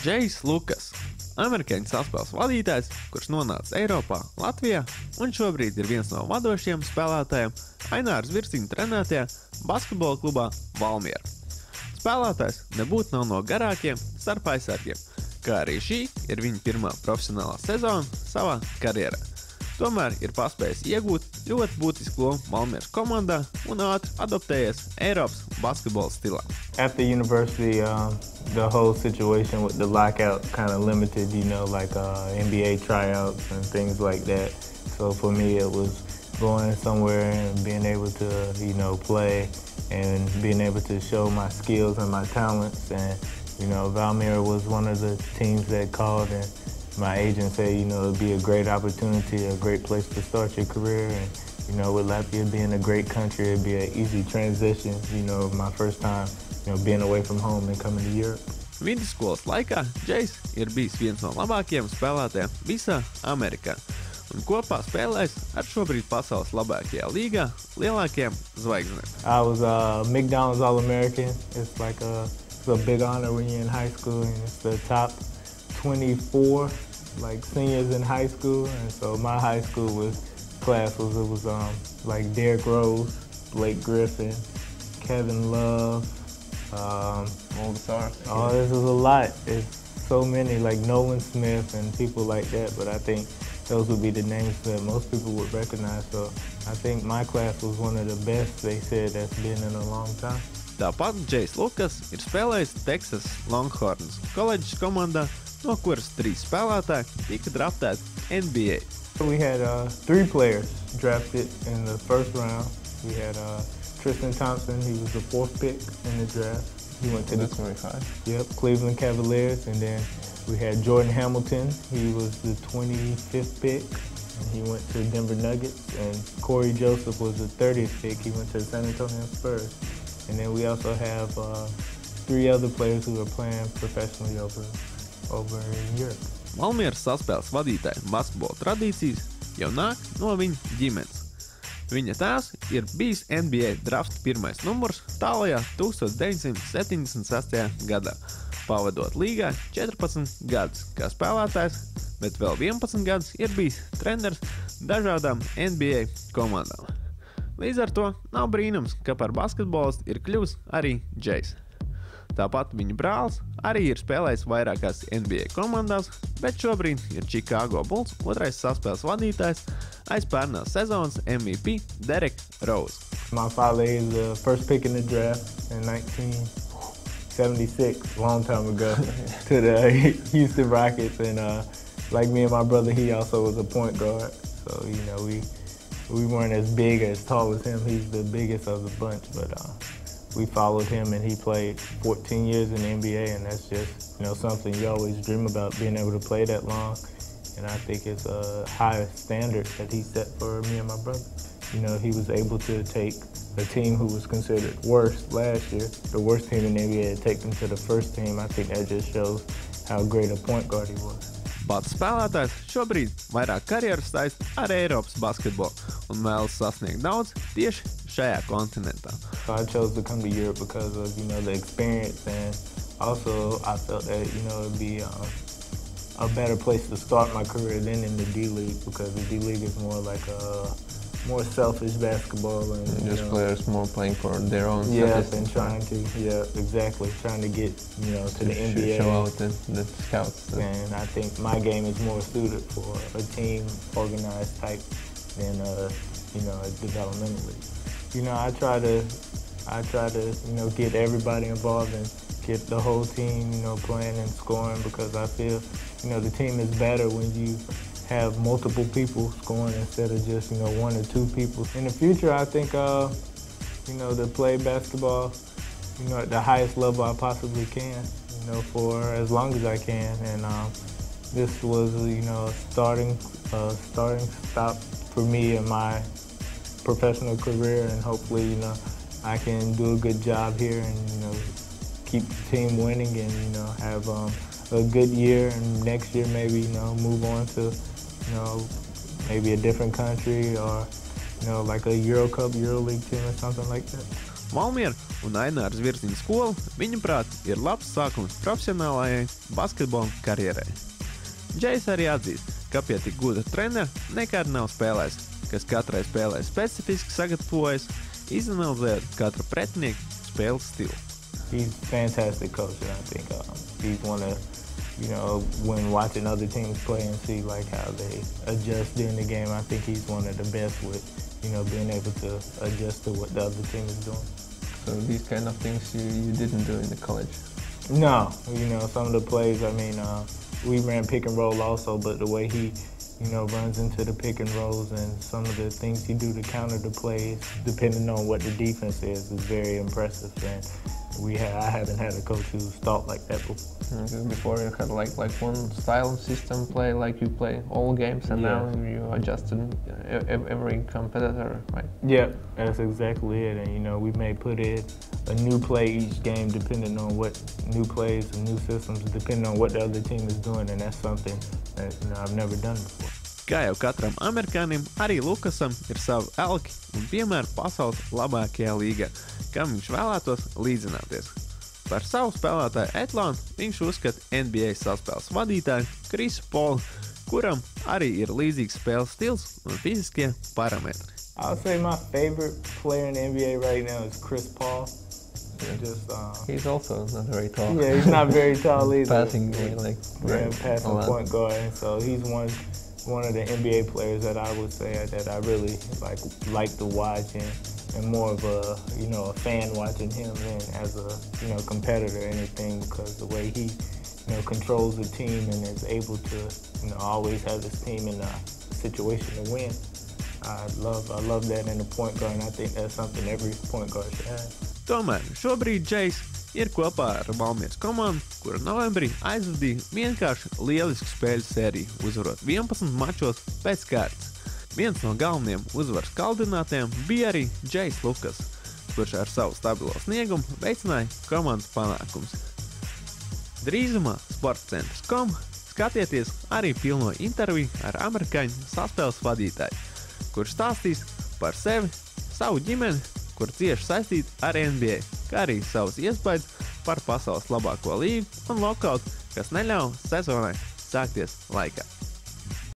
Džejs Lukass, amerikāņu saspēles vadītājs, kurš nonāca Eiropā, Latvijā un šobrīd ir viens no vadošajiem spēlētājiem Aināras Virziņa trenētajā basketbola klubā Valmiera. Spēlētājs nebūtu nav no garākiem starp aizsargiem, kā arī šī ir viņa pirmā profesionālā sezona savā karjerā. Tomēr ir paspējis iegūt ļoti būtisku lomu Valmieras komandā un ātri adaptējies Eiropas basketbola stilā. After university, the whole situation with the lockout kind of limited, like NBA tryouts and things like that. So for me, it was going somewhere and being able to, play and being able to show my skills and my talents. And, Valmiera was one of the teams that called, and my agent said, it'd be a great opportunity, a great place to start your career. And, with Latvia being a great country, it'd be an easy transition, my first time, being away from home and coming to Europe. Vidusskolas laikā Džejs ir bijis viens no labākajiem spēlētājiem visā Amerikā un kopā spēlējis ar šobrīd pasaules labākajā līgā lielākajiem zvaigznēm. I was McDonald's All-American. It's like a big honor when you're in high school, and it's the top 24 seniors in high school. And so my high school class was like Derrick Rose, Blake Griffin, Kevin Love. Oh, this is a lot. It's so many, like Nolan Smith and people like that, but I think those would be the names that most people would recognize. So I think my class was one of the best, they said, that's been in a long time. Tāpat Džejs Lukass ir spēlējis Texas Longhorns koledžas komandā, no kuras 3 spēlētāji tika draftēti NBA. We had 3 players drafted in the first round. We had Tristan Thompson, he was the 4th pick in the draft. He went to the Cleveland Cavaliers, and then we had Jordan Hamilton. He was the 25th pick, and he went to Denver Nuggets. And Corey Joseph was the 30th pick. He went to the San Antonio Spurs. And then we also have 3 other players who are playing professionally over in Europe. Valmieras saspēles vadītāja basketbola tradīcijas jau nāk no viņa ģimenes. Viņa tēvs ir bijis NBA drafta pirmais numurs tālajā 1976. gadā, pavadot līgā 14 gadus kā spēlētājs, bet vēl 11 gadus ir bijis treneris dažādām NBA komandām. Līdz ar to nav brīnums, ka par basketbolistu ir kļuvis arī Džejs. Tāpat viņa brālis arī ir spēlējis vairākās NBA komandās, bet šobrīd ir Čikāgo Bulls otrais saspēles vadītājs aiz pērnās sezonas MVP Derrick Rose. My father is the first pick in the draft in 1976, a long time ago, to the Houston Rockets. And like me and my brother, he also was a point guard. So, we weren't as big, as tall as him. He's the biggest of the bunch, but we followed him, and he played 14 years in the NBA, and that's just, something you always dream about, being able to play that long. And I think it's a high standard that he set for me and my brother. He was able to take a team who was considered worst last year, the worst team in the NBA, and take them to the first team. I think that just shows how great a point guard he was. Pats spēlētājs šobrīd vairāk karjeras saist ar Eiropas basketbolu un vēlas sasniegt daudz tieši šajā kontinentā. So I chose to come to Europe because of, the experience, and also I felt that, it'd be a better place to start my career than in the D-League, because the D-League is more like a more selfish basketball, and just players more playing for their own. Yes, and trying to get to the NBA. Show out the scouts. And I think my game is more suited for a team organized type than a developmental league. I try to get everybody involved and get the whole team playing and scoring, because I feel the team is better when you have multiple people scoring instead of just 1 or 2 people. In the future, I think to play basketball at the highest level I possibly can, for as long as I can. And this was a starting stop for me in my professional career, and hopefully I can do a good job here and keep the team winning and have a good year, and next year maybe move on to maybe a different country, or like a Euro Cup, Euro League team or something like that. Valmiera un Aināras Virziņa skola, viņuprāt, ir labs sākums profesionālajai basketbola karjerai. Džejs arī atzīst, ka pie tik gudra trenera nekad nav spēlējis, kas katrai spēlē specifiski sagatavojas, izanalizējot katra pretinieka spēles stilu. He's a fantastic coach, and I think he's one of, when watching other teams play and see like how they adjust during the game, I think he's one of the best with, being able to adjust to what the other team is doing. So these kind of things you didn't do in the college? No, some of the plays, we ran pick and roll also, but the way he, runs into the pick and rolls and some of the things he do to counter the plays, depending on what the defense is very impressive. And I haven't had a coach who's thought like that before. Before you had like one style system play, like you play all games, and now you adjusted every competitor, right? Yeah, that's exactly it. And we may put in a new play each game depending on what new plays and new systems, depending on what the other team is doing, and that's something that I've never done before. Kā jau katram amerikānim, arī Lukassam ir savi elki un piemēri pasaules labākajā līgā, kam viņš vēlētos līdzināties. Par savu spēlētāju etalonu viņš uzskata NBA saspēles vadītāju Krisu Polu, kuram arī ir līdzīgs spēles stils un fiziskie parametri. I'll say my favorite player in the NBA right now is Chris Paul. He's also not very tall. Yeah, he's not very tall either. Passing point guard. And so he's one of the NBA players that I would say that I really like to watch, and more of a a fan watching him than as a competitor or anything, because the way he controls the team and is able to always have his team in a situation to win. I love that in a point guard, and I think that's something every point guard should have. Tomēr šobrīd Džejs ir kopā ar Valmieras komandu, kura novembrī aizvadīja vienkārši lielisku spēļu sēriju, uzvarot 11 mačos pēc kārtas. Viens no galvenajiem uzvaras kaldinātājiem bija arī Džejs Lukass, kurš ar savu stabilo sniegumu veicināja komandas panākumus. Drīzumā sportcentrs.com skatieties arī pilno interviju ar amerikāņu saspēles vadītāju, kurš stāstīs par sevi, savu ģimeni, kur cieši saistīta ar NBA, kā arī savus iespējas par pasaules labāko līgu un lokautu, kas neļauj sezonai sākties laikā.